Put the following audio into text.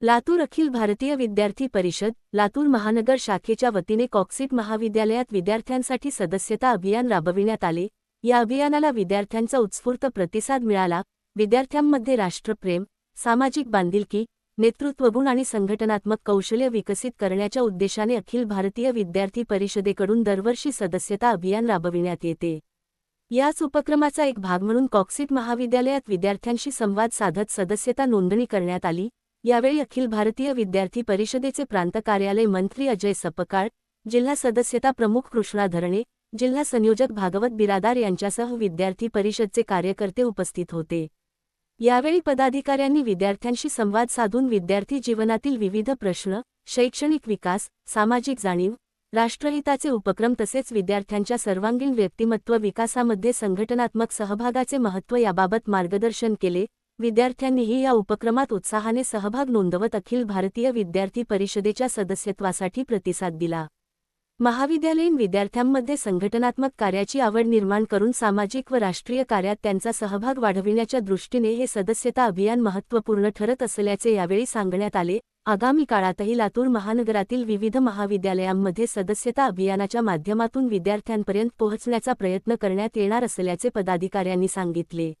लातूर अखिल भारतीय विद्यार्थी परिषद, लातूर महानगर शाखेच्या वतीने कॉकसीट महाविद्यालयात विद्यार्थ्यांसाठी सदस्यता अभियान राबविण्यात आले। या अभियानाला विद्यार्थ्यांचा उत्स्फूर्त प्रतिसाद मिळाला। विद्यार्थ्यांमध्ये राष्ट्रप्रेम, सामाजिक बांधिलकी, नेतृत्वगुण आणि संघटनात्मक कौशल्य विकसित करण्याच्या उद्देशाने अखिल भारतीय विद्यार्थी परिषदेकडून दरवर्षी सदस्यता अभियान राबविण्यात येते। याच उपक्रमाचा एक भाग म्हणून कॉकसीट महाविद्यालयात विद्यार्थ्यांशी संवाद साधत सदस्यता नोंदणी करण्यात आली। यावेळी अखिल भारतीय विद्यार्थी परिषदेचे प्रांत कार्यालय मंत्री अजय सपकाळ, जिल्हा सदस्यता प्रमुख कृष्णा धरणे, जिल्हा संयोजक भागवत बिरादार यांच्यासह विद्यार्थी परिषदचे कार्यकर्ते उपस्थित होते। यावेळी पदाधिकाऱ्यांनी विद्यार्थ्यांशी संवाद साधून विद्यार्थी जीवनातील विविध प्रश्न, शैक्षणिक विकास, सामाजिक जाणीव, राष्ट्रहिताचे उपक्रम तसेच विद्यार्थ्यांच्या सर्वांगीण व्यक्तिमत्व विकासामध्ये संघटनात्मक सहभागाचे महत्त्व याबाबत मार्गदर्शन केले। विद्यार्थ्यांनीही या उपक्रमात उत्साहाने सहभाग नोंदवत अखिल भारतीय विद्यार्थी परिषदेच्या सदस्यत्वासाठी प्रतिसाद दिला। महाविद्यालयीन विद्यार्थ्यांमध्ये संघटनात्मक कार्याची आवड निर्माण करून सामाजिक व राष्ट्रीय कार्यात त्यांचा सहभाग वाढविण्याच्या दृष्टीने हे सदस्यता अभियान महत्त्वपूर्ण ठरत असल्याचे यावेळी सांगण्यात आले। आगामी काळातही लातूर महानगरातील विविध महाविद्यालयांमध्ये सदस्यता अभियानाच्या माध्यमातून विद्यार्थ्यांपर्यंत पोहोचण्याचा प्रयत्न करण्यात येणार असल्याचे पदाधिकाऱ्यांनी सांगितले।